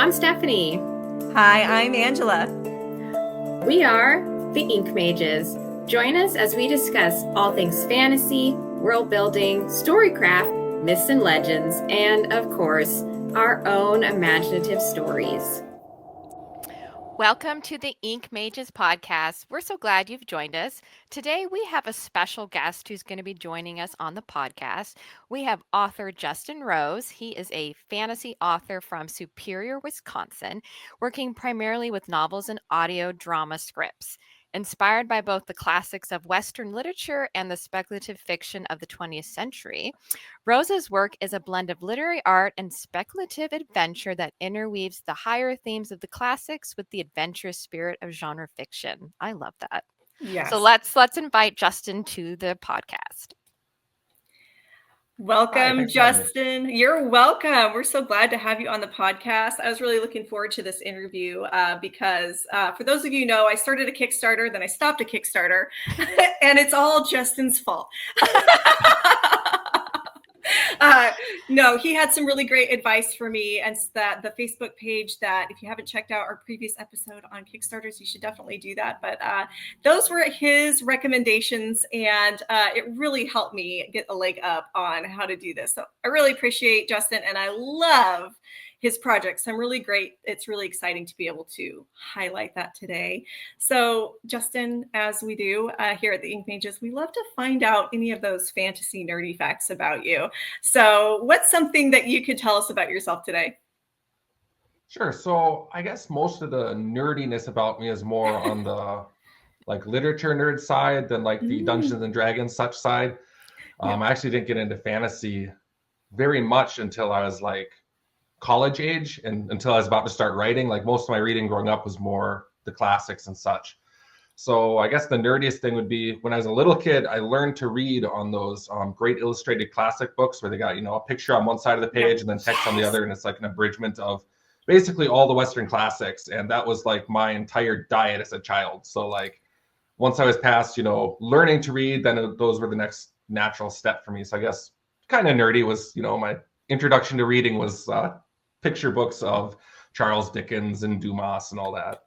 I'm Stephanie. Hi, I'm Angela. We are the Ink Mages. Join us as we discuss all things fantasy, world building, storycraft, myths and legends, and of course, our own imaginative stories. Welcome to the Ink Mages podcast. We're so glad you've joined us. Today we have a special guest who's going to be joining us on the podcast. We have author Justin Rose. He is a fantasy author from Superior, Wisconsin, working primarily with novels and audio drama scripts. Inspired by both the classics of Western literature and the speculative fiction of the 20th century, Rose's work is a blend of literary art and speculative adventure that interweaves the higher themes of the classics with the adventurous spirit of genre fiction. I love that. Yes. So let's invite Justin to the podcast. Welcome, Justin. You're welcome. We're so glad to have you on the podcast. I was really looking forward to this interview because for those of you who know, I started a Kickstarter, then I stopped a Kickstarter, and it's all Justin's fault. No, he had some really great advice for me, and that the Facebook page that if you haven't checked out our previous episode on Kickstarters, you should definitely do that. But those were his recommendations, and it really helped me get a leg up on how to do this. So I really appreciate Justin, and I love his projects. I'm really great. It's really exciting to be able to highlight that today. So Justin, as we do here at the Ink Mages, we love to find out any of those fantasy nerdy facts about you. So what's something that you could tell us about yourself today? Sure. So I guess most of the nerdiness about me is more on the like literature nerd side than like the Dungeons and Dragons such side. I actually didn't get into fantasy very much until I was like college age and until I was about to start writing. Like most of my reading growing up was more the classics and such. So I guess the nerdiest thing would be when I was a little kid, I learned to read on those great illustrated classic books where they got, a picture on one side of the page and then text on the other. And it's like an abridgment of basically all the Western classics. And that was like my entire diet as a child. So like once I was past, learning to read, then those were the next natural step for me. So I guess kind of nerdy was, my introduction to reading was picture books of Charles Dickens and Dumas and all that.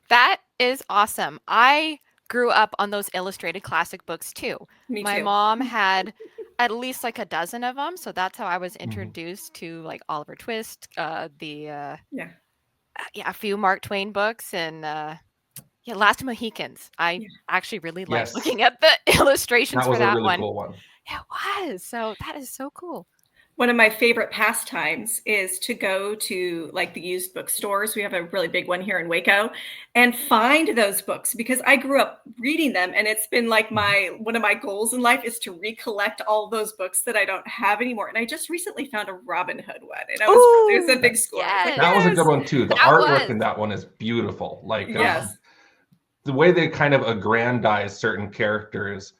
That is awesome. I grew up on those illustrated classic books too. Me My too. mom had at least like a dozen of them, so that's how I was introduced to like Oliver Twist, a few Mark Twain books, and Last Mohicans. I actually really like looking at the illustrations for that one. That was a really one. cool one. Yeah, it was. So that is so cool. One of my favorite pastimes is to go to like the used bookstores. We have a really big one here in Waco, and find those books because I grew up reading them, and it's been like one of my goals in life is to recollect all those books that I don't have anymore. And I just recently found a Robin Hood one, and it was a big score. Yes. That was a good one too. The artwork in that one is beautiful. Like the way they kind of aggrandize certain characters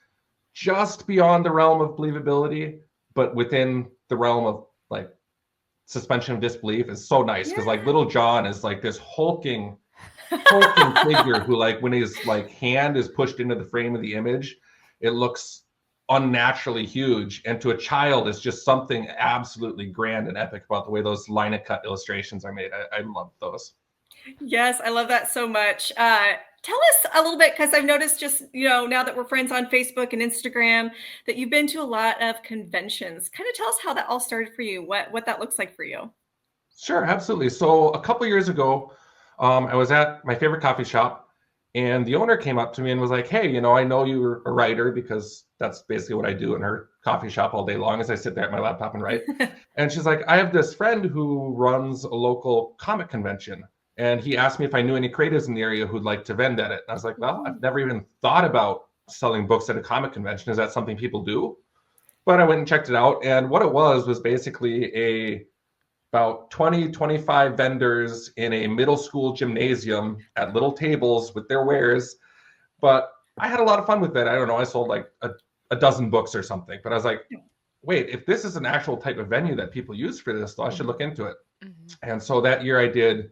just beyond the realm of believability, but within the realm of like suspension of disbelief is so nice because like Little John is like this hulking figure who like when his like hand is pushed into the frame of the image, it looks unnaturally huge, and to a child it's just something absolutely grand and epic about the way those line-of-cut illustrations are made. I love those. Yes, I love that so much. Tell us a little bit, because I've noticed just, now that we're friends on Facebook and Instagram, that you've been to a lot of conventions. Kind of tell us how that all started for you, what that looks like for you. Sure, absolutely. So a couple years ago, I was at my favorite coffee shop, and the owner came up to me and was like, hey, I know you're a writer, because that's basically what I do in her coffee shop all day long as I sit there at my laptop and write. And she's like, I have this friend who runs a local comic convention. And he asked me if I knew any creatives in the area who'd like to vend at it. And I was like, well, I've never even thought about selling books at a comic convention. Is that something people do? But I went and checked it out. And what it was basically about 20, 25 vendors in a middle school gymnasium at little tables with their wares. But I had a lot of fun with it. I don't know. I sold like a dozen books or something. But I was like, wait, if this is an actual type of venue that people use for this, though, I should look into it. And so that year I did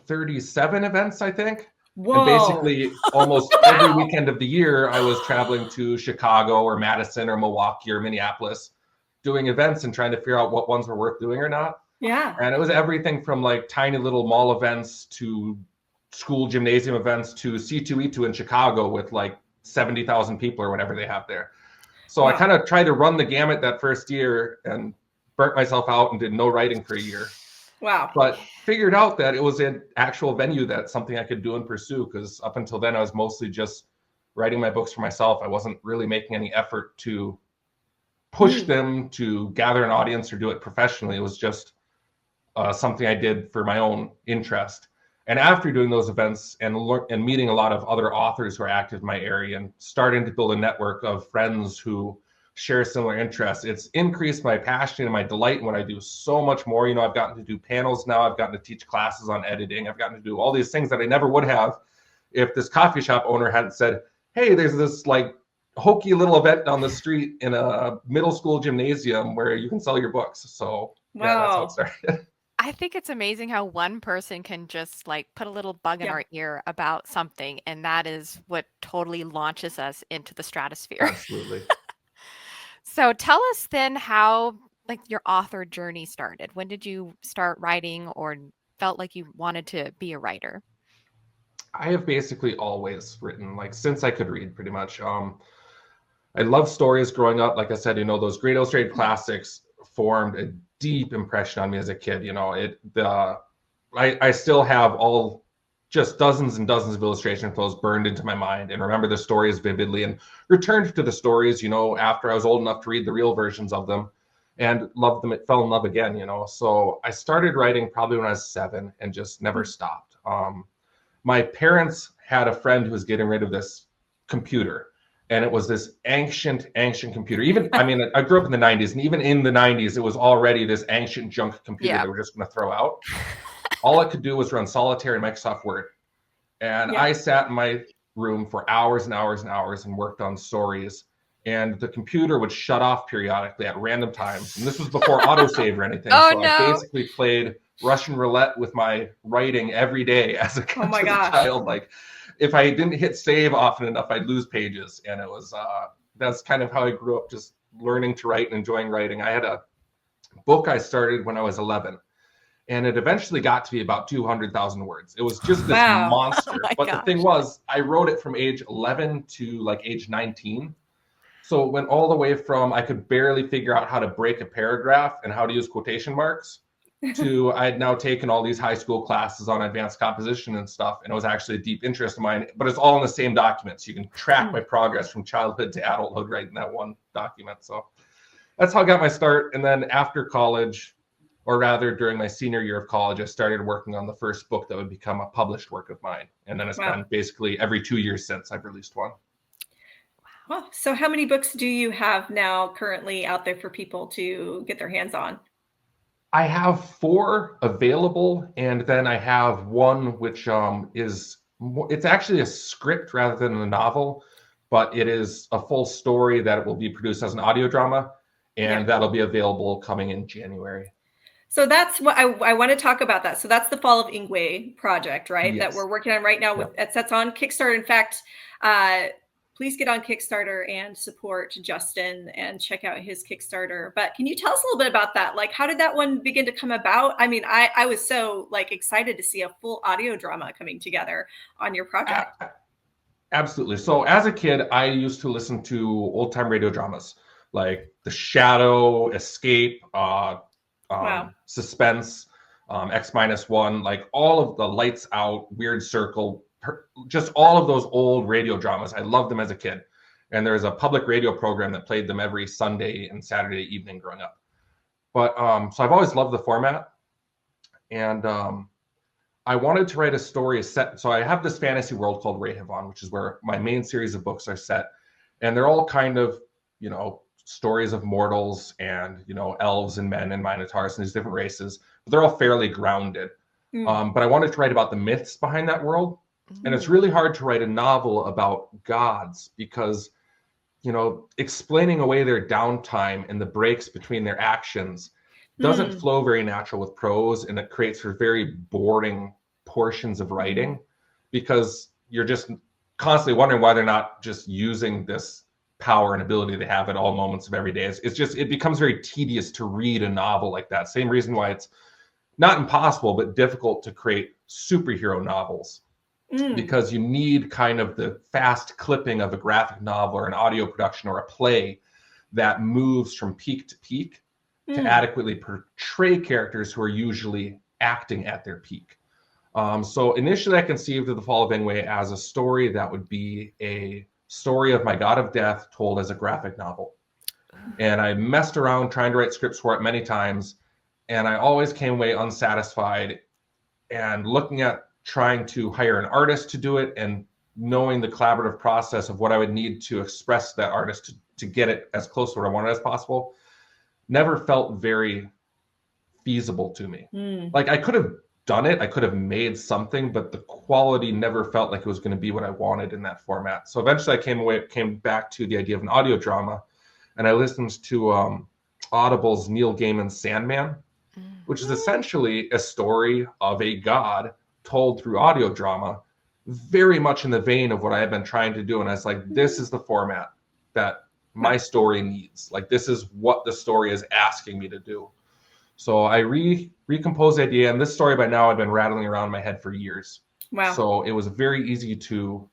37 events, I think. Whoa. And basically almost every weekend of the year, I was traveling to Chicago or Madison or Milwaukee or Minneapolis doing events and trying to figure out what ones were worth doing or not. Yeah. And it was everything from like tiny little mall events to school gymnasium events to C2E2 in Chicago with like 70,000 people or whatever they have there. So I Wow. kind of tried to run the gamut that first year and burnt myself out and did no writing for a year. Wow. But figured out that it was an actual venue that's something I could do and pursue, because up until then I was mostly just writing my books for myself. I wasn't really making any effort to push them to gather an audience or do it professionally. It was just something I did for my own interest. And after doing those events and meeting a lot of other authors who are active in my area and starting to build a network of friends who share similar interests, it's increased my passion and my delight in what I do so much more. You know, I've gotten to do panels now. I've gotten to teach classes on editing. I've gotten to do all these things that I never would have if this coffee shop owner hadn't said, hey, there's this like hokey little event down the street in a middle school gymnasium where you can sell your books. So yeah, that's how it started. I think it's amazing how one person can just like put a little bug in Yeah. our ear about something, and that is what totally launches us into the stratosphere. Absolutely. So tell us then how like your author journey started. When did you start writing or felt like you wanted to be a writer? I have basically always written, like since I could read, pretty much. I love stories growing up. Like I said, you know, those great illustrated classics formed a deep impression on me as a kid. You know, I still have all just dozens and dozens of illustration photos burned into my mind and remember the stories vividly and returned to the stories, you know, after I was old enough to read the real versions of them and loved them. It fell in love again, you know. So I started writing probably when I was 7 and just never stopped. My parents had a friend who was getting rid of this computer. And it was this ancient computer. Even, I mean, I grew up in the 90s, and even in the 90s, it was already this ancient junk computer that we're just going to throw out. All it could do was run solitaire and Microsoft Word. And I sat in my room for hours and hours and hours and worked on stories. And the computer would shut off periodically at random times. And this was before autosave or anything. Oh, so no. I basically played Russian roulette with my writing every day as a child. Like, if I didn't hit save often enough, I'd lose pages. And it was, that's kind of how I grew up, just learning to write and enjoying writing. I had a book I started when I was 11, and it eventually got to be about 200,000 words. It was just this monster. But the thing was, I wrote it from age 11 to like age 19. So it went all the way from I could barely figure out how to break a paragraph and how to use quotation marks to I had now taken all these high school classes on advanced composition and stuff, and it was actually a deep interest of mine, but it's all in the same document. So you can track my progress from childhood to adulthood right in that one document. So that's how I got my start. And then after college, or rather during my senior year of college, I started working on the first book that would become a published work of mine. And then it's been basically every 2 years since I've released one. Wow. So how many books do you have now currently out there for people to get their hands on? I have 4 available, and then I have one which it's actually a script rather than a novel, but it is a full story that will be produced as an audio drama, and that'll be available coming in January. So that's what I want to talk about that. So that's the Fall of Ingway project, right? That we're working on right now. That's on Kickstarter. In fact, please get on Kickstarter and support Justin and check out his Kickstarter. But can you tell us a little bit about that? Like, how did that one begin to come about? I mean, I was so like excited to see a full audio drama coming together on your project. Absolutely. So as a kid, I used to listen to old time radio dramas like The Shadow, Escape, Suspense, X-1, like all of the Lights Out, Weird Circle, just all of those old radio dramas. I loved them as a kid. And there's a public radio program that played them every Sunday and Saturday evening growing up. But so I've always loved the format. And I wanted to write a story set. So I have this fantasy world called Rehavan, which is where my main series of books are set. And they're all kind of, you know, stories of mortals and, you know, elves and men and minotaurs and these different races. But they're all fairly grounded. But I wanted to write about the myths behind that world. And it's really hard to write a novel about gods because, you know, explaining away their downtime and the breaks between their actions doesn't flow very natural with prose, and it creates for very boring portions of writing because you're just constantly wondering why they're not just using this power and ability they have at all moments of every day. It's just, it becomes very tedious to read a novel like that. Same reason why it's not impossible, but difficult to create superhero novels because you need kind of the fast clipping of a graphic novel or an audio production or a play that moves from peak to peak to adequately portray characters who are usually acting at their peak. So initially I conceived of The Fall of Ingway as a story that would be a story of my god of death told as a graphic novel. And I messed around trying to write scripts for it many times, and I always came away unsatisfied. And looking at trying to hire an artist to do it and knowing the collaborative process of what I would need to express that artist to get it as close to what I wanted as possible, never felt very feasible to me. Like I could have done it, I could have made something, but the quality never felt like it was going to be what I wanted in that format. So eventually I came back to the idea of an audio drama, and I listened to Audible's Neil Gaiman's Sandman, which is essentially a story of a god told through audio drama, very much in the vein of what I had been trying to do. And I was like, this is the format that my story needs. Like, this is what the story is asking me to do. So I recomposed the idea, and this story by now had been rattling around in my head for years. Wow. So it was very easy to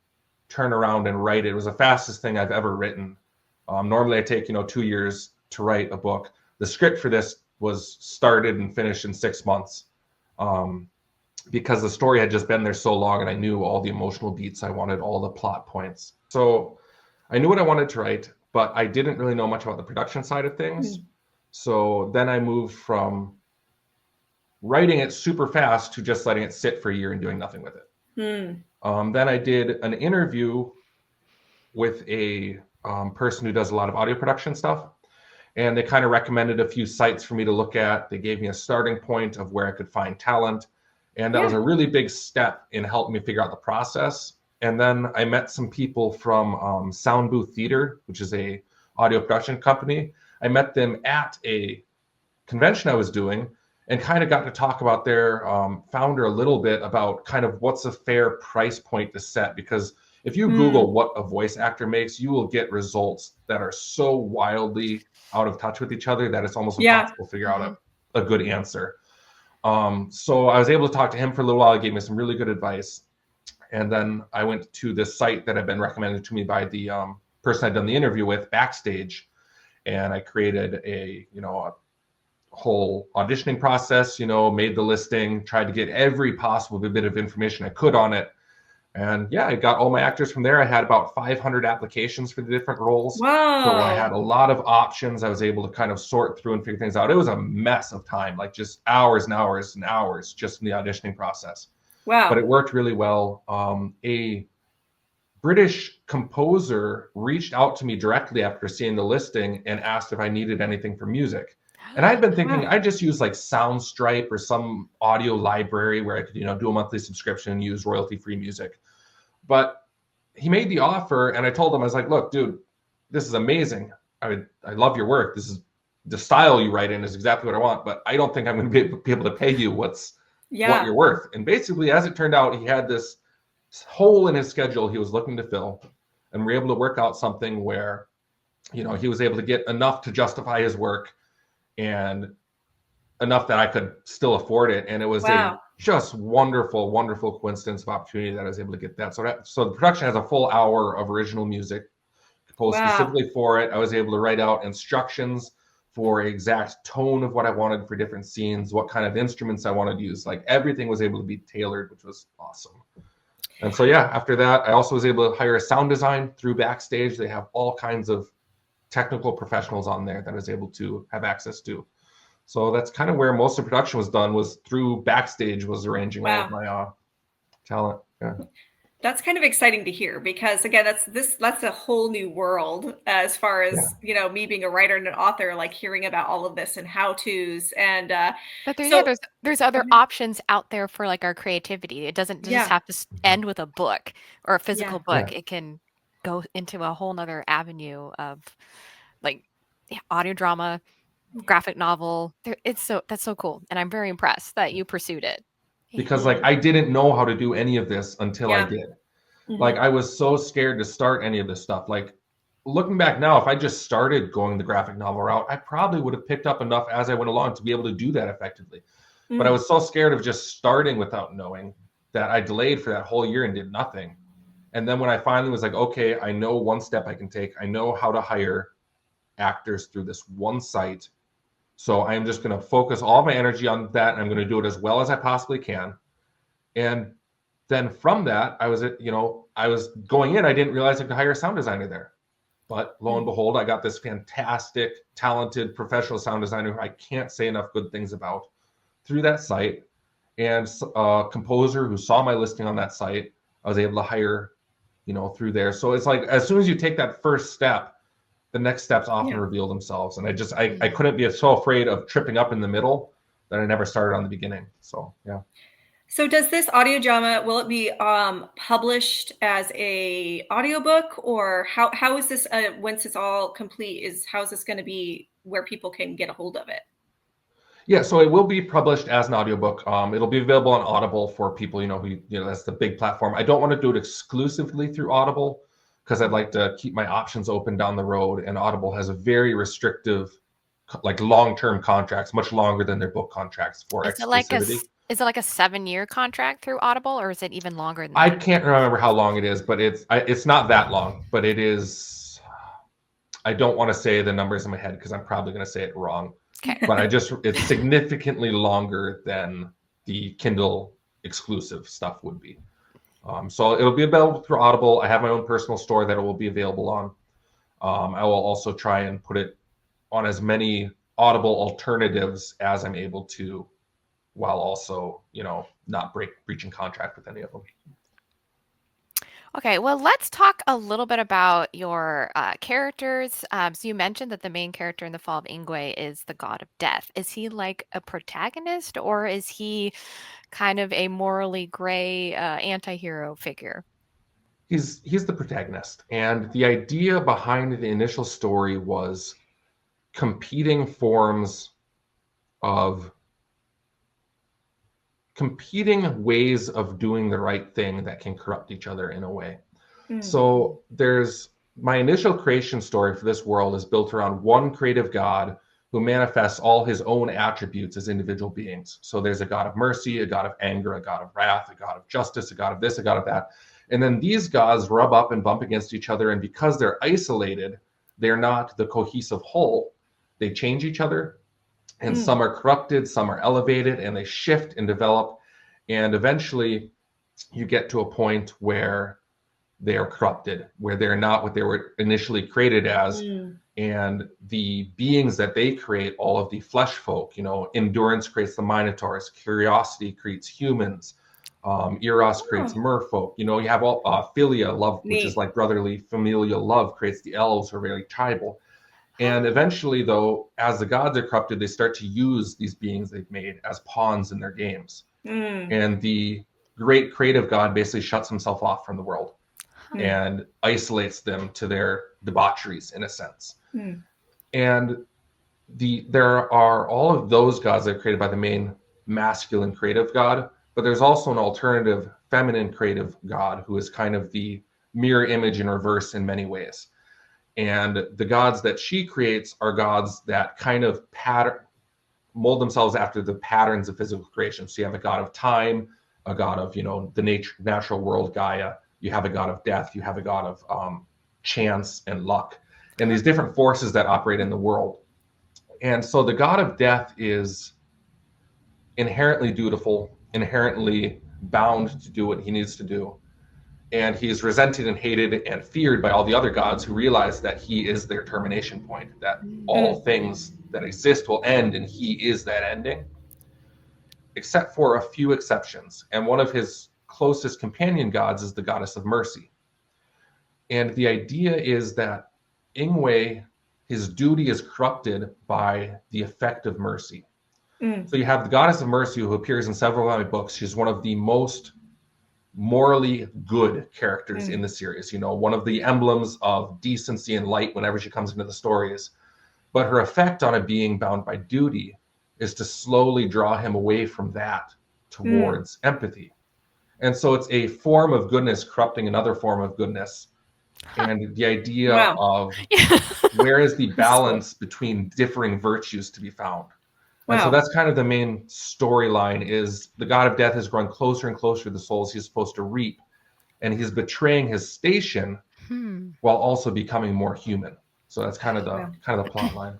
turn around and write it. It was the fastest thing I've ever written. Normally I take, 2 years to write a book. The script for this was started and finished in 6 months because the story had just been there so long, and I knew all the emotional beats I wanted, all the plot points. So I knew what I wanted to write, but I didn't really know much about the production side of things. So then I moved from writing it super fast to just letting it sit for a year and doing nothing with it. Then I did an interview with a person who does a lot of audio production stuff. And they kind of recommended a few sites for me to look at. They gave me a starting point of where I could find talent. And that was a really big step in helping me figure out the process. And then I met some people from Sound Booth Theater, which is a audio production company. I met them at a convention I was doing and kind of got to talk about their founder a little bit about kind of what's a fair price point to set. Because if you Google what a voice actor makes, you will get results that are so wildly out of touch with each other that it's almost impossible to figure out a good answer. So I was able to talk to him for a little while. He gave me some really good advice. And then I went to this site that had been recommended to me by the person I'd done the interview with, Backstage. And I created a whole auditioning process, made the listing, tried to get every possible bit of information I could on it. And I got all my actors from there. I had about 500 applications for the different roles. Wow. So I had a lot of options. I was able to kind of sort through and figure things out. It was a mess of time, like just hours and hours and hours just in the auditioning process. Wow. But it worked really well. A British composer reached out to me directly after seeing the listing and asked if I needed anything for music. And I'd been thinking I'd just use like Soundstripe or some audio library where I could, do a monthly subscription and use royalty-free music. But he made the offer, and I told him, I was like, look, dude, this is amazing. I love your work. This is the style you write in is exactly what I want, but I don't think I'm going to be able to pay you what you're worth. And basically, as it turned out, he had this hole in his schedule he was looking to fill, and we were able to work out something where, he was able to get enough to justify his work and enough that I could still afford it. And it was a just wonderful, wonderful coincidence of opportunity that I was able to get that. So the production has a full hour of original music composed specifically for it. I was able to write out instructions for exact tone of what I wanted for different scenes, what kind of instruments I wanted to use. Like everything was able to be tailored, which was awesome. And so, after that, I also was able to hire a sound design through Backstage. They have all kinds of technical professionals on there that I was able to have access to. So that's kind of where most of the production was done, was through Backstage, was arranging all of my talent. Yeah. That's kind of exciting to hear, because again, that's a whole new world as far as, me being a writer and an author, like hearing about all of this and how-tos and but there's other options out there for like our creativity. It doesn't just have to end with a book or a physical book. It can go into a whole nother avenue of like audio drama, graphic novel. That's so cool. And I'm very impressed that you pursued it. Because like I didn't know how to do any of this until I did. Like I was so scared to start any of this stuff. Like looking back now, if I just started going the graphic novel route, I probably would have picked up enough as I went along to be able to do that effectively. But I was so scared of just starting without knowing that I delayed for that whole year and did nothing. And then when I finally was like, okay, I know one step I can take. I know how to hire actors through this one site. So I'm just going to focus all my energy on that. And I'm going to do it as well as I possibly can. And then from that, I was going in, I didn't realize I could hire a sound designer there. But lo and behold, I got this fantastic, talented, professional sound designer who I can't say enough good things about through that site. And a composer who saw my listing on that site, I was able to hire, through there. So it's like, as soon as you take that first step, the next steps often reveal themselves. And I couldn't be so afraid of tripping up in the middle that I never started on the beginning. So, yeah. So does this audio drama, will it be published as a audiobook, or how is this, once it's all complete, how is this going to be where people can get a hold of it? Yeah, so it will be published as an audiobook. It'll be available on Audible for people, who, that's the big platform. I don't want to do it exclusively through Audible because I'd like to keep my options open down the road. And Audible has a very restrictive, like long-term contracts, much longer than their book contracts for exclusivity. Is it like a 7-year contract through Audible, or is it even longer than I that? can't remember how long it is, but it's not that long, but it is. I don't want to say the numbers in my head because I'm probably going to say it wrong. Okay. But it's significantly longer than the Kindle exclusive stuff would be. So it'll be available through Audible. I have my own personal store that it will be available on. I will also try and put it on as many Audible alternatives as I'm able to, while also, not breaching contract with any of them. Okay, well, let's talk a little bit about your characters. So you mentioned that the main character in the Fall of Ingway is the god of death. Is he like a protagonist, or is he kind of a morally gray anti-hero figure? He's the protagonist, and the idea behind the initial story was competing ways of doing the right thing that can corrupt each other in a way. So my initial creation story for this world is built around one creative god who manifests all his own attributes as individual beings. So there's a god of mercy, a god of anger, a god of wrath, a god of justice, a god of this, a god of that. And then these gods rub up and bump against each other. And because they're isolated, they're not the cohesive whole. They change each other. And some are corrupted, some are elevated, and they shift and develop. And eventually you get to a point where they are corrupted, where they're not what they were initially created as. And the beings that they create, all of the flesh folk, endurance creates the minotaurs, curiosity creates humans, eros creates merfolk. You have all philia, love, which is like brotherly familial love, creates the elves, who are very tribal. And eventually, though, as the gods are corrupted, they start to use these beings they've made as pawns in their games. And the great creative god basically shuts himself off from the world and isolates them to their debaucheries, in a sense. And there are all of those gods that are created by the main masculine creative god, but there's also an alternative feminine creative god who is kind of the mirror image in reverse in many ways. And the gods that she creates are gods that kind of mold themselves after the patterns of physical creation. So you have a god of time, a god of, the natural world, Gaia. You have a god of death. You have a god of chance and luck, and these different forces that operate in the world. And so the god of death is inherently dutiful, inherently bound to do what he needs to do. And he's resented and hated and feared by all the other gods who realize that he is their termination point, that all things that exist will end, and he is that ending, except for a few exceptions. And one of his closest companion gods is the goddess of mercy. And the idea is that Ingway, his duty is corrupted by the effect of mercy. So you have the goddess of mercy, who appears in several of my books. She's one of the most morally good characters in the series, one of the emblems of decency and light whenever she comes into the stories. But her effect on a being bound by duty is to slowly draw him away from that towards empathy. And so it's a form of goodness corrupting another form of goodness. And the idea of where is the balance between differing virtues to be found? And so Wow. that's kind of the main storyline, is the god of death is growing closer and closer to the souls he's supposed to reap. And he's betraying his station while also becoming more human. So that's kind of the plot line.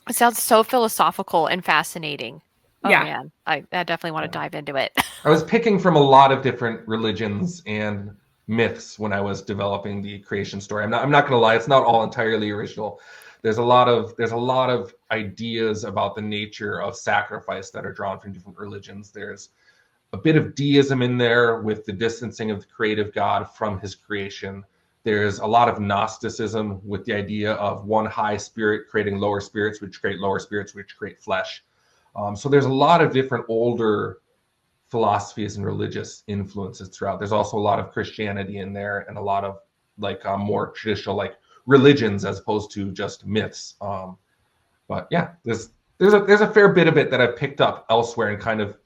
It sounds so philosophical and fascinating. Oh Yeah. man, I definitely want to dive into it. I was picking from a lot of different religions and myths when I was developing the creation story. I'm not going to lie, it's not all entirely original. There's a lot of ideas about the nature of sacrifice that are drawn from different religions. There's a bit of deism in there with the distancing of the creative God from his creation. There's a lot of Gnosticism with the idea of one high spirit creating lower spirits, which create lower spirits, which create flesh. So there's a lot of different older philosophies and religious influences throughout. There's also a lot of Christianity in there, and a lot of like more traditional like religions as opposed to just myths. But yeah, there's a fair bit of it that I've picked up elsewhere and kind of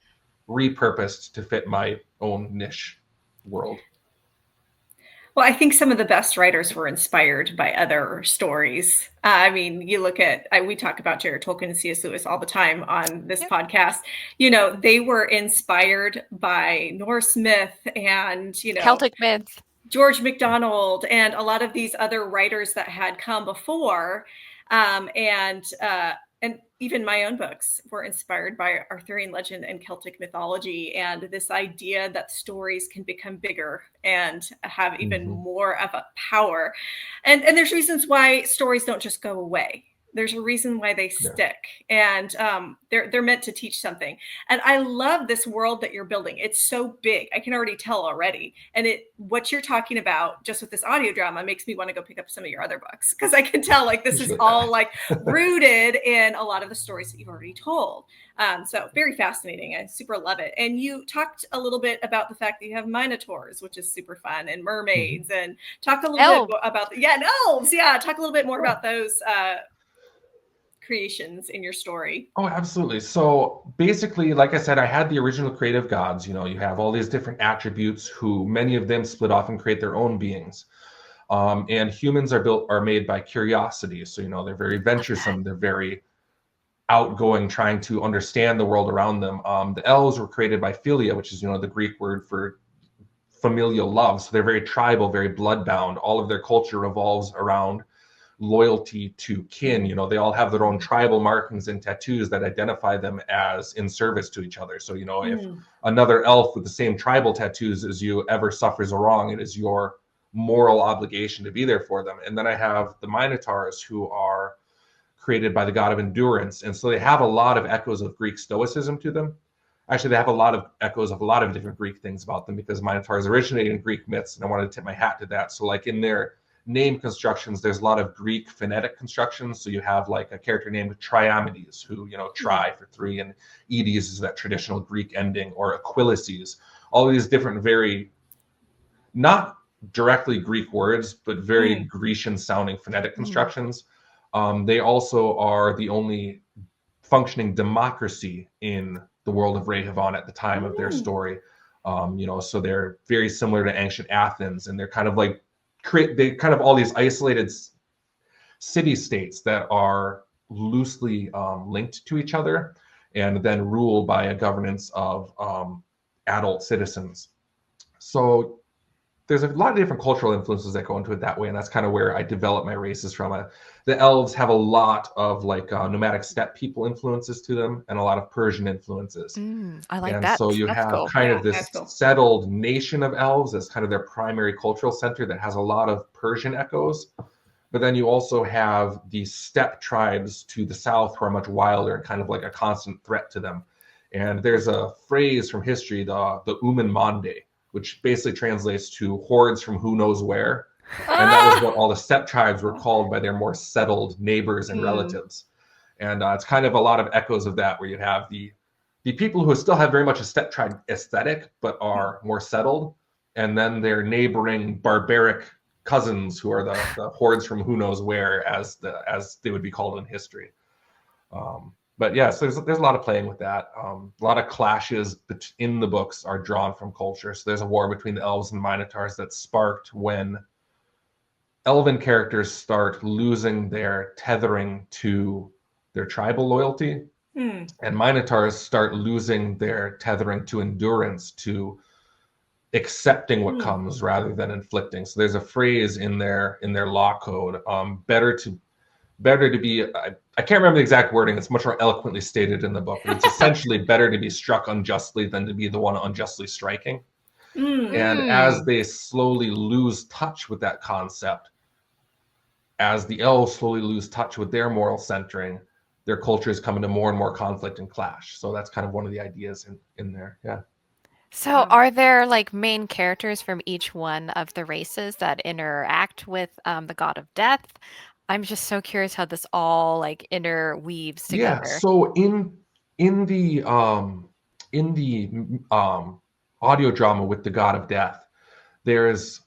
repurposed to fit my own niche world. Well, I think some of the best writers were inspired by other stories. I mean, you look at, we talk about J.R. Tolkien and C.S. Lewis all the time on this podcast. You know, they were inspired by Norse myth and, Celtic myth. George MacDonald and a lot of these other writers that had come before. And even my own books were inspired by Arthurian legend and Celtic mythology, and this idea that stories can become bigger and have even more of a power. And there's reasons why stories don't just go away. There's a reason why they stick, and they're meant to teach something. And I love this world that you're building. It's so big. I can already tell already. And what you're talking about just with this audio drama makes me want to go pick up some of your other books, because I can tell like this is all like rooted in a lot of the stories that you've already told. So very fascinating. I super love it. And you talked a little bit about the fact that you have minotaurs, which is super fun, and mermaids, and talk a little bit about elves. Yeah, talk a little bit more about those creations in your story. Oh, absolutely. So basically, like I said, I had the original creative gods. You have all these different attributes who many of them split off and create their own beings. And humans are made by curiosity. So, they're very venturesome. They're very outgoing, trying to understand the world around them. The elves were created by philia, which is, the Greek word for familial love. So they're very tribal, very bloodbound. All of their culture revolves around loyalty to kin. They all have their own tribal markings and tattoos that identify them as in service to each other. So if another elf with the same tribal tattoos as you ever suffers a wrong, it is your moral obligation to be there for them. And then I have the minotaurs, who are created by the god of endurance, and so they have a lot of echoes of Greek stoicism to them. Actually, they have a lot of echoes of a lot of different Greek things about them, because minotaurs originated in Greek myths, and I wanted to tip my hat to that. So like in their name constructions, there's a lot of Greek phonetic constructions. So you have like a character named Triamides, who, tri for three, and Edes is that traditional Greek ending, or Aquilices. All these different, very not directly Greek words, but very Grecian sounding phonetic constructions. They also are the only functioning democracy in the world of Rehaven at the time of their story. So they're very similar to ancient Athens, and they're kind of like all these isolated city-states that are loosely linked to each other, and then ruled by a governance of adult citizens. So there's a lot of different cultural influences that go into it that way, and that's kind of where I develop my races from. The elves have a lot of like nomadic steppe people influences to them, and a lot of Persian influences. I like and that. So you have kind of this settled nation of elves as kind of their primary cultural center that has a lot of Persian echoes. But then you also have the steppe tribes to the south who are much wilder and kind of like a constant threat to them. And there's a phrase from history, the Uman Mande, which basically translates to hordes from who knows where. And that was what all the steppe tribes were called by their more settled neighbors and relatives. And it's kind of a lot of echoes of that, where you have the people who still have very much a steppe tribe aesthetic, but are more settled. And then their neighboring barbaric cousins, who are the hordes from who knows where, as they would be called in history. But yeah, so there's a lot of playing with that. A lot of clashes in the books are drawn from culture. So there's a war between the elves and minotaurs that's sparked when elven characters start losing their tethering to their tribal loyalty Hmm. And minotaurs start losing their tethering to endurance, to accepting what comes rather than inflicting. So there's a phrase in their law code, better to be, I can't remember the exact wording, it's much more eloquently stated in the book, but it's essentially better to be struck unjustly than to be the one unjustly striking. And as they slowly lose touch with that concept, as the elves slowly lose touch with their moral centering, their cultures come into more and more conflict and clash. So that's kind of one of the ideas in there. Yeah. So, are there like main characters from each one of the races that interact with the god of death? I'm just so curious how this all like interweaves Yeah. together. So in the um in the audio drama with the God of Death, there's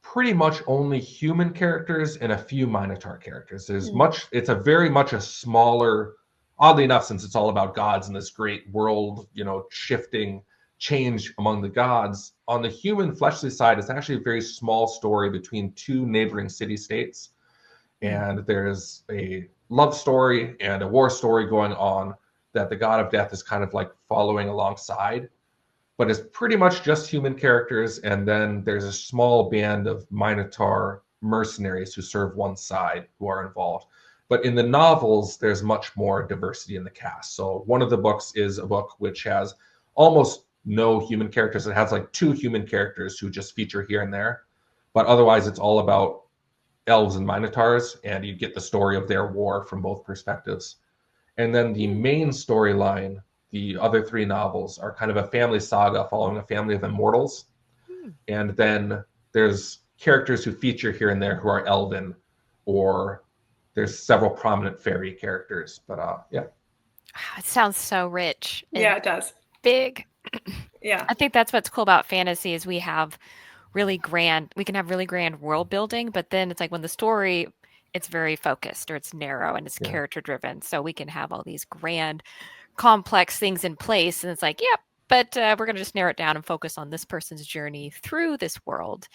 pretty much only human characters and a few Minotaur characters. It's a very much a smaller, oddly enough, since it's all about gods and this great world, shifting change among the gods. On the human fleshly side, it's actually a very small story between two neighboring city-states. And there's a love story and a war story going on that the God of Death is kind of like following alongside, but it's pretty much just human characters. And then there's a small band of Minotaur mercenaries who serve one side who are involved. But in the novels, there's much more diversity in the cast. So one of the books is a book which has almost no human characters. It has like 2 human characters who just feature here and there. But otherwise, it's all about elves and minotaurs, and you get the story of their war from both perspectives. And then the main storyline, the other 3 novels, are kind of a family saga following a family of immortals. And then there's characters who feature here and there who are elven, or there's several prominent fairy characters. But yeah. It sounds so rich and Yeah, it does. big. Yeah. I think that's what's cool about fantasy is we can have really grand world building, but then it's like when the story, it's very focused or it's narrow and it's character driven. So we can have all these grand, complex things in place. And it's like, yep, but we're going to just narrow it down and focus on this person's journey through this world.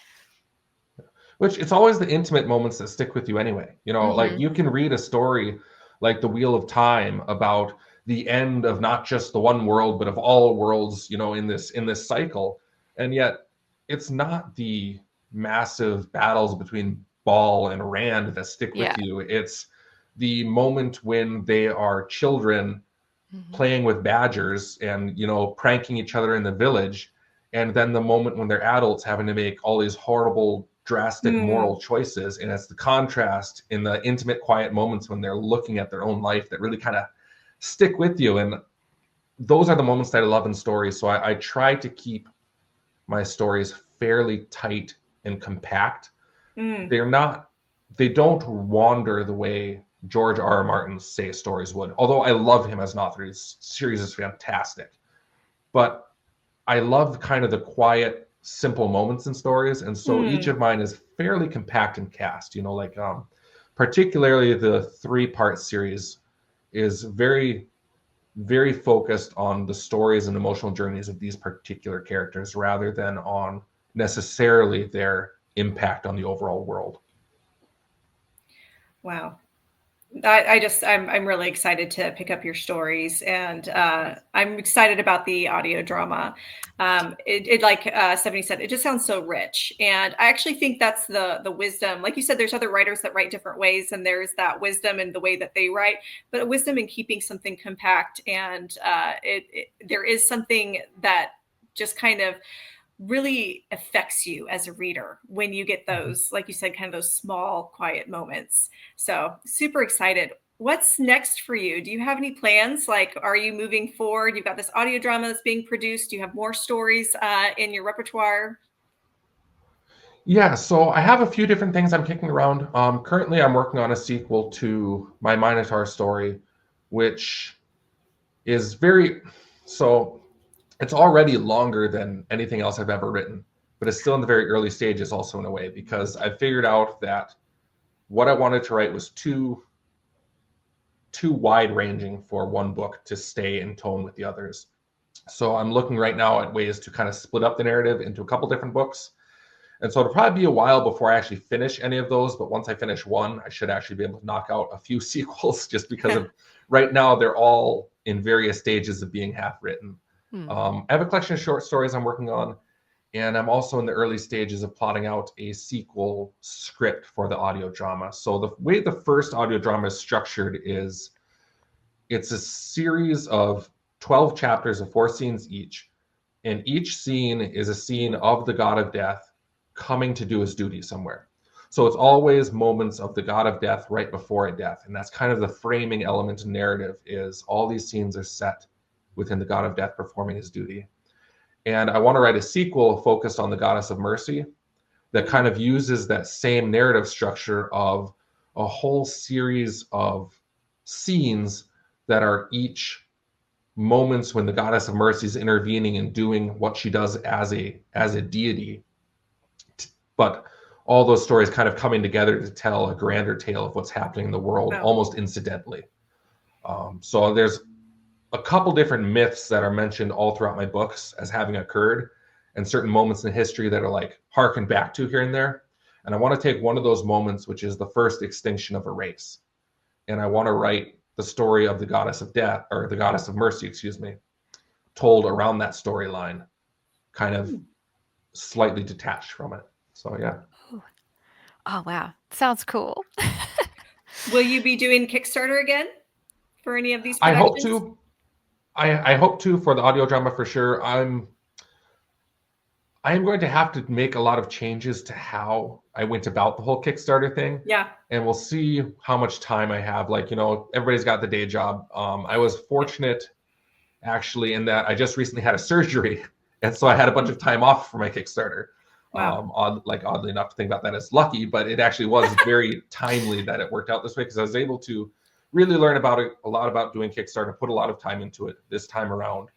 Which it's always the intimate moments that stick with you anyway. Like you can read a story like The Wheel of Time about the end of not just the one world, but of all worlds, in this cycle. And yet it's not the massive battles between Baal and Rand that stick with you. It's the moment when they are children playing with badgers and, pranking each other in the village. And then the moment when they're adults having to make all these horrible, drastic moral choices. And it's the contrast in the intimate, quiet moments when they're looking at their own life that really kind of stick with you. And those are the moments that I love in stories. So I try to keep my stories fairly tight and compact. They don't wander the way George R.R. Martin's say stories would. Although I love him as an author, his series is fantastic. But I love kind of the quiet, simple moments in stories. And so each of mine is fairly compact and cast, particularly the 3-part series is very, very focused on the stories and emotional journeys of these particular characters rather than on necessarily their impact on the overall world. Wow. I'm really excited to pick up your stories, and I'm excited about the audio drama. It like Stephanie said, it just sounds so rich, and I actually think that's the wisdom. Like you said, there's other writers that write different ways, and there's that wisdom in the way that they write, but a wisdom in keeping something compact. And there is something that just kind of really affects you as a reader when you get those, like you said, kind of those small, quiet moments. So super excited. What's next for you? Do you have any plans? Like, are you moving forward? You've got this audio drama that's being produced. Do you have more stories in your repertoire? Yeah, so I have a few different things I'm kicking around. Currently, I'm working on a sequel to my Minotaur story, which is it's already longer than anything else I've ever written, but it's still in the very early stages also in a way, because I figured out that what I wanted to write was too wide ranging for one book to stay in tone with the others. So I'm looking right now at ways to kind of split up the narrative into a couple different books. And so it'll probably be a while before I actually finish any of those. But once I finish one, I should actually be able to knock out a few sequels just because of right now they're all in various stages of being half written. Hmm. I have a collection of short stories I'm working on, and I'm also in the early stages of plotting out a sequel script for the audio drama. So the way the first audio drama is structured is it's a series of 12 chapters of 4 scenes each. And each scene is a scene of the god of death coming to do his duty somewhere. So it's always moments of the god of death right before a death. And that's kind of the framing element of narrative, is all these scenes are set within the god of death performing his duty. And I want to write a sequel focused on the goddess of mercy that kind of uses that same narrative structure of a whole series of scenes that are each moments when the goddess of mercy is intervening and doing what she does as a deity, but all those stories kind of coming together to tell a grander tale of what's happening in the world, almost incidentally. So there's a couple different myths that are mentioned all throughout my books as having occurred, and certain moments in history that are like harkened back to here and there. And I want to take one of those moments, which is the first extinction of a race, and I want to write the story of the goddess of death, or the goddess of mercy, excuse me, told around that storyline, kind of slightly detached from it. So yeah. Oh, wow. Sounds cool. Will you be doing Kickstarter again for any of these I productions? hope to. I hope to for the audio drama for sure. I am going to have to make a lot of changes to how I went about the whole Kickstarter thing. Yeah. And we'll see how much time I have. Like, everybody's got the day job. I was fortunate actually in that I just recently had a surgery. And so I had a bunch of time off for my Kickstarter. Wow. Oddly enough to think about that as lucky, but it actually was very timely that it worked out this way, because I was able to really learn a lot about doing Kickstarter, put a lot of time into it this time around.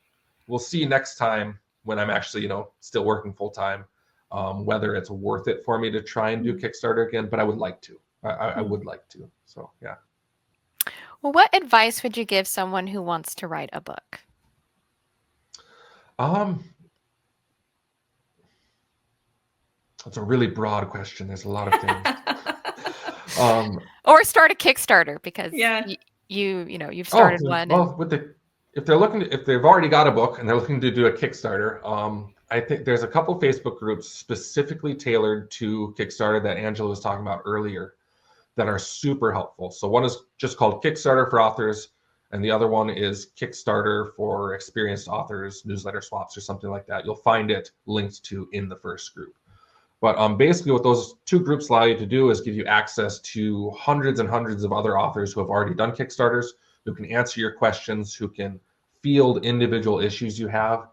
We'll see next time when I'm actually, still working full time, whether it's worth it for me to try and do Kickstarter again, but I would like to. I would like to. So, yeah. Well, what advice would you give someone who wants to write a book? That's a really broad question. There's a lot of things. Or start a Kickstarter, because Yeah. you've started one. Well, if they've already got a book and they're looking to do a Kickstarter, I think there's a couple Facebook groups specifically tailored to Kickstarter that Angela was talking about earlier that are super helpful. So one is just called Kickstarter for Authors, and the other one is Kickstarter for Experienced Authors, Newsletter Swaps, or something like that. You'll find it linked to in the first group. But basically what those two groups allow you to do is give you access to hundreds and hundreds of other authors who have already done Kickstarters, who can answer your questions, who can field individual issues you have.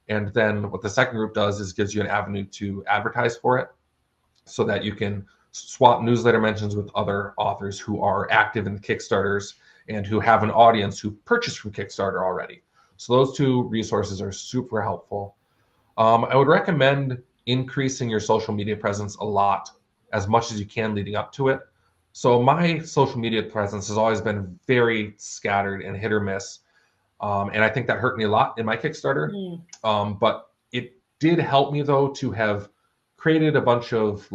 And then what the second group does is gives you an avenue to advertise for it, so that you can swap newsletter mentions with other authors who are active in the Kickstarters and who have an audience who purchased from Kickstarter already. So those two resources are super helpful. I would recommend increasing your social media presence a lot, as much as you can leading up to it. So my social media presence has always been very scattered and hit or miss. And I think that hurt me a lot in my Kickstarter. But it did help me though to have created a bunch of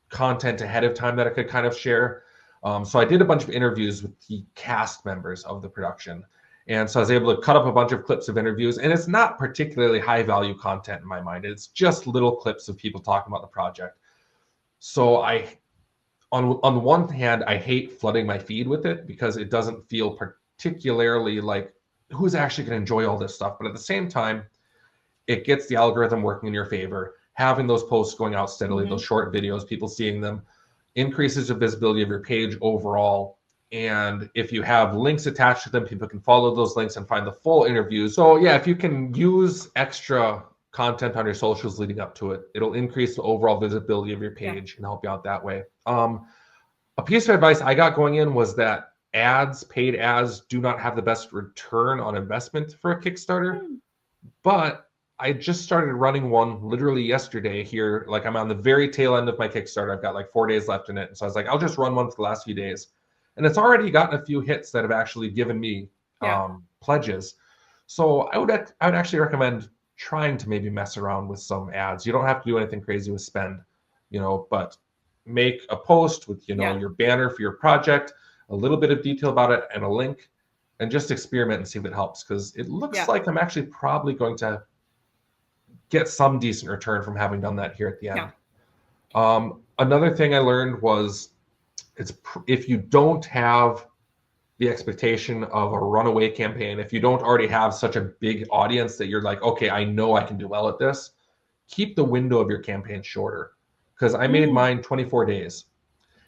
content ahead of time that I could kind of share. So I did a bunch of interviews with the cast members of the production. And so I was able to cut up a bunch of clips of interviews, and it's not particularly high value content in my mind. It's just little clips of people talking about the project. So on the one hand, I hate flooding my feed with it, because it doesn't feel particularly like who's actually going to enjoy all this stuff. But at the same time, it gets the algorithm working in your favor. Having those posts going out steadily, those short videos, people seeing them, increases the visibility of your page overall. And if you have links attached to them, people can follow those links and find the full interviews. So yeah, if you can use extra content on your socials leading up to it, it'll increase the overall visibility of your page and help you out that way. A piece of advice I got going in was that paid ads do not have the best return on investment for a Kickstarter. But I just started running one literally yesterday here. Like, I'm on the very tail end of my Kickstarter. I've got 4 days left in it. And so I was like, I'll just run one for the last few days. And it's already gotten a few hits that have actually given me pledges. So I would actually recommend trying to maybe mess around with some ads. You don't have to do anything crazy with spend, but make a post with, your banner for your project, a little bit of detail about it, and a link, and just experiment and see if it helps, because it looks Yeah. like I'm actually probably going to get some decent return from having done that here at the end. Another thing I learned was if you don't have the expectation of a runaway campaign, if you don't already have such a big audience that you're like, okay, I know I can do well at this, keep the window of your campaign shorter. Because I made mine 24 days.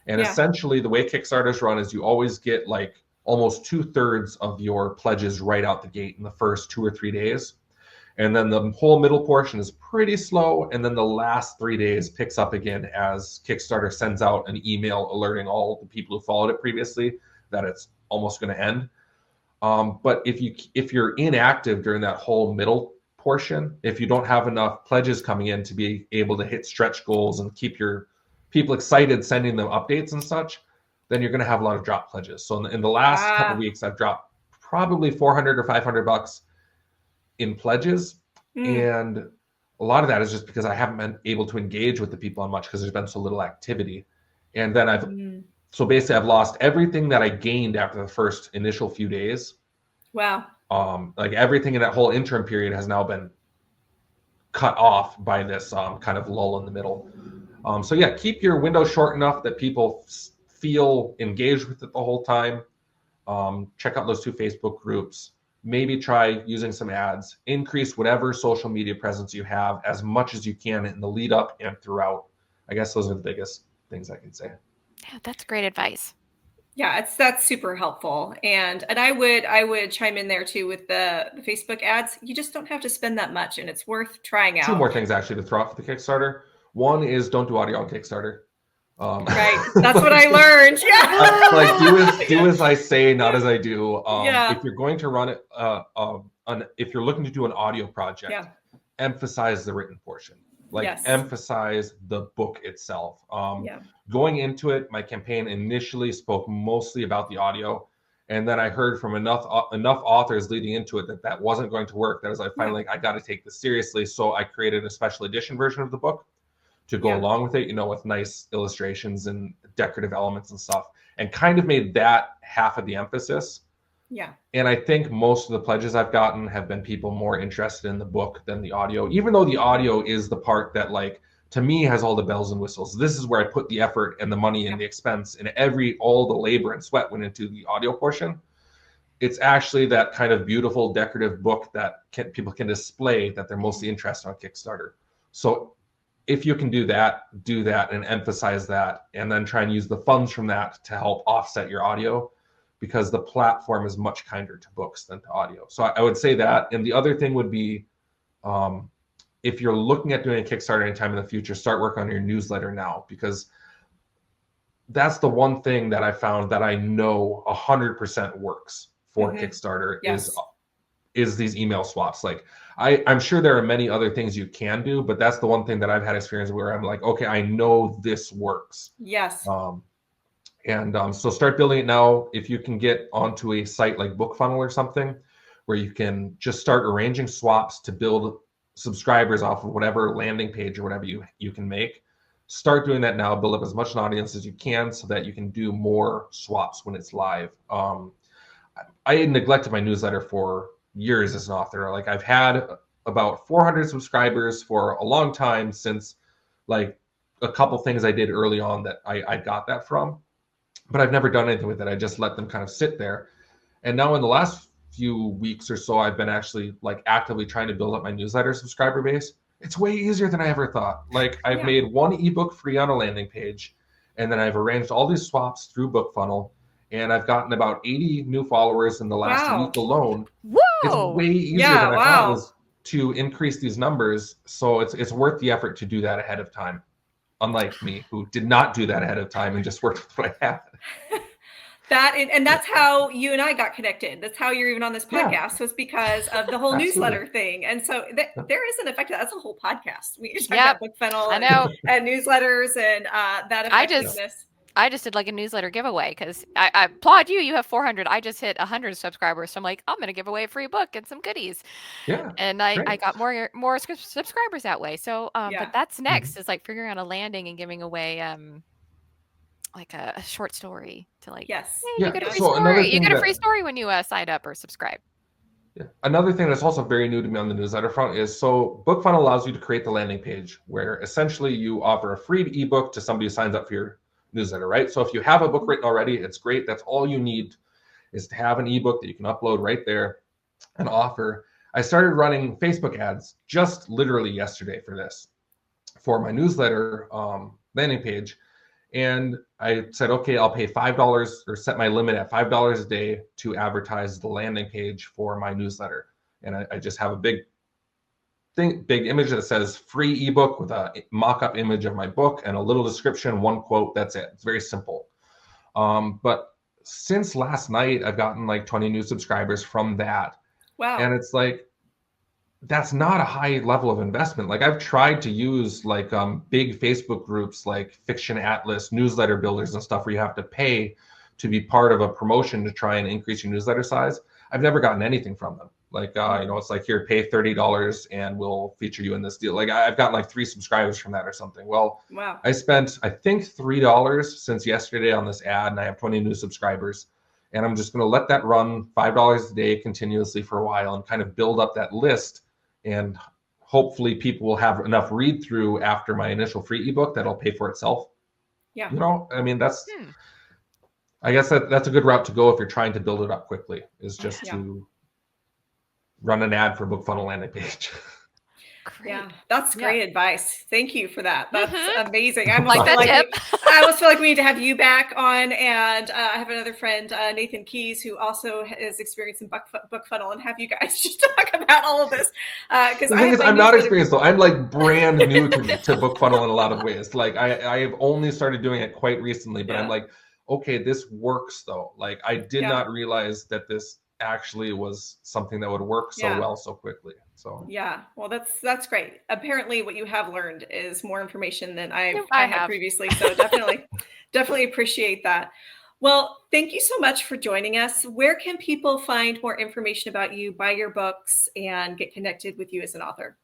And essentially the way Kickstarters run is you always get like almost 2/3 of your pledges right out the gate in the first 2 or 3 days. And then the whole middle portion is pretty slow. And then the last 3 days picks up again as Kickstarter sends out an email alerting all the people who followed it previously that it's almost going to end. But if you're inactive during that whole middle portion, if you don't have enough pledges coming in to be able to hit stretch goals and keep your people excited, sending them updates and such, then you're going to have a lot of drop pledges. So in the last couple of weeks, I've dropped probably $400 or $500 in pledges. And a lot of that is just because I haven't been able to engage with the people on much because there's been so little activity. And then so basically I've lost everything that I gained after the first initial few days. Wow. Like everything in that whole interim period has now been cut off by this kind of lull in the middle. So yeah, keep your window short enough that people feel engaged with it the whole time. Check out those 2 Facebook groups. Maybe try using some ads. Increase whatever social media presence you have as much as you can in the lead up and throughout. I guess those are the biggest things I can say. Yeah, that's great advice. Yeah, that's super helpful. And I would chime in there too with the Facebook ads. You just don't have to spend that much, and it's worth trying out. 2 more things actually to throw out for the Kickstarter. One is don't do audio on Kickstarter. Right, that's what I learned. Yeah, like do as I say, not as I do. If you're going to run it, if you're looking to do an audio project, emphasize the written portion. Like emphasize the book itself. Going into it, my campaign initially spoke mostly about the audio, and then I heard from enough authors leading into it that wasn't going to work. That was like finally, I got to take this seriously. So I created a special edition version of the book to go along with it, with nice illustrations and decorative elements and stuff, and kind of made that half of the emphasis. Yeah. And I think most of the pledges I've gotten have been people more interested in the book than the audio, even though the audio is the part that, like, to me has all the bells and whistles. This is where I put the effort and the money and the expense and all the labor and sweat went into the audio portion. It's actually that kind of beautiful decorative book that people can display that they're mostly interested on Kickstarter. So if you can do that and emphasize that, and then try and use the funds from that to help offset your audio, because the platform is much kinder to books than to audio. So I would say that. And the other thing would be, if you're looking at doing a Kickstarter anytime in the future, start work on your newsletter now, because that's the one thing that I found that I know 100% works for Kickstarter is these email swaps. Like I'm sure there are many other things you can do, but that's the one thing that I've had experience where I'm like, okay, I know this works. Yes. So start building it now. If you can get onto a site like BookFunnel or something, where you can just start arranging swaps to build subscribers off of whatever landing page or whatever you can make, start doing that now. Build up as much an audience as you can so that you can do more swaps when it's live. I had neglected my newsletter for years as an author. Like I've had about 400 subscribers for a long time, since like a couple things I did early on that I got that from, but I've never done anything with it. I just let them kind of sit there. And now in the last few weeks or so, I've been actually like actively trying to build up my newsletter subscriber base. It's way easier than I ever thought. Like I've made one ebook free on a landing page, and then I've arranged all these swaps through BookFunnel, and I've gotten about 80 new followers in the last week alone. Whoa! It's way easier than I thought it was to increase these numbers. So it's worth the effort to do that ahead of time. Unlike me, who did not do that ahead of time and just worked with what I had. And that's how you and I got connected. That's how you're even on this podcast, was because of the whole newsletter thing. And so there is an effect. That's a whole podcast. We talk about BookFunnel and newsletters and that effectiveness. I just did like a newsletter giveaway because I applaud you. You have 400. I just hit 100 subscribers. So I'm like, I'm going to give away a free book and some goodies. Yeah. And I got more subscribers that way. So, but that's next is like figuring out a landing and giving away like a short story to like, Yes. hey, you Yeah. get a free So another story. You thing get a that free story when you sign up or subscribe. Yeah. Another thing that's also very new to me on the newsletter front is so BookFunnel allows you to create the landing page where essentially you offer a free ebook to somebody who signs up for your newsletter, right? So if you have a book written already, it's great. That's all you need is to have an ebook that you can upload right there and offer. I started running Facebook ads just literally yesterday for this, for my newsletter landing page. And I said, okay, I'll pay $5 or set my limit at $5 a day to advertise the landing page for my newsletter. And I just have a big image that says free ebook with a mock-up image of my book and a little description, one quote. That's it. It's very simple. But since last night, I've gotten like 20 new subscribers from that. Wow. And it's like, that's not a high level of investment. Like I've tried to use like big Facebook groups like Fiction Atlas, newsletter builders and stuff where you have to pay to be part of a promotion to try and increase your newsletter size. I've never gotten anything from them. Like, it's like, here, pay $30 and we'll feature you in this deal. Like I've gotten like 3 subscribers from that or something. Well, wow. I spent, I think $3 since yesterday on this ad and I have 20 new subscribers. And I'm just going to let that run $5 a day continuously for a while and kind of build up that list. And hopefully people will have enough read through after my initial free ebook that'll pay for itself. Yeah. I mean, I guess that's a good route to go if you're trying to build it up quickly, is just to run an ad for BookFunnel landing page. Great. Yeah, that's great advice. Thank you for that. That's amazing. I Like that tip. I almost feel like we need to have you back on. And I have another friend, Nathan Keys, who also is experiencing BookFunnel, and have you guys just talk about all of this. Because the thing is, I'm not experienced though. I'm like brand new to BookFunnel in a lot of ways. Like I have only started doing it quite recently, but I'm like, okay, this works though. Like I did not realize that this actually was something that would work so well so quickly. So well, that's great. Apparently what you have learned is more information than I had previously, so definitely appreciate that. Well, thank you so much for joining us. Where can people find more information about you, buy your books, and get connected with you as an author?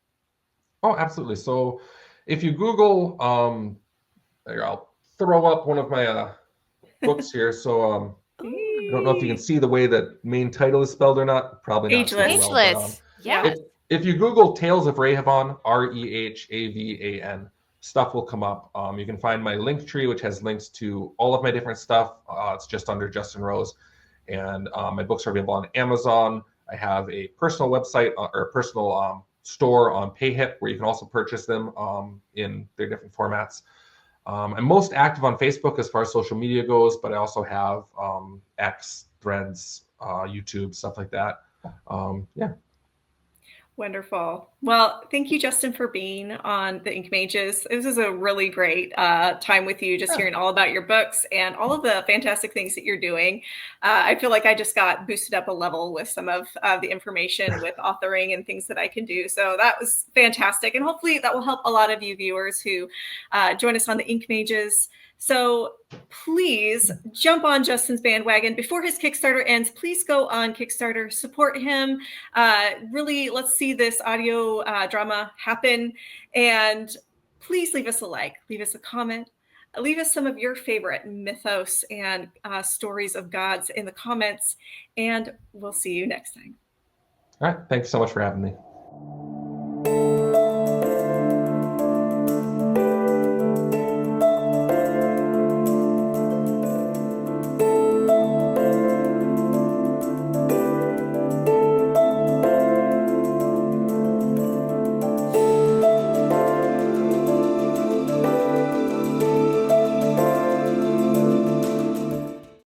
Oh, absolutely. So if you Google I'll throw up one of my books here. So I don't know if you can see the way that main title is spelled or not. Probably not. Ageless. Well, if you Google Tales of Rehavan, Rehavan, stuff will come up. You can find my link tree, which has links to all of my different stuff. It's just under Justin Rose. And my books are available on Amazon. I have a personal website or a personal store on PayHip where you can also purchase them in their different formats. I'm most active on Facebook as far as social media goes, but I also have X, Threads, YouTube, stuff like that. Wonderful. Well, thank you, Justin, for being on the Ink Mages. This is a really great time with you, just hearing all about your books and all of the fantastic things that you're doing. I feel like I just got boosted up a level with some of the information with authoring and things that I can do. So that was fantastic. And hopefully that will help a lot of you viewers who join us on the Ink Mages. So please jump on Justin's bandwagon before his Kickstarter ends. Please go on Kickstarter, support him. Really, let's see this audio drama happen. And please leave us a like, leave us a comment, leave us some of your favorite mythos and stories of gods in the comments. And we'll see you next time. All right. Thanks so much for having me.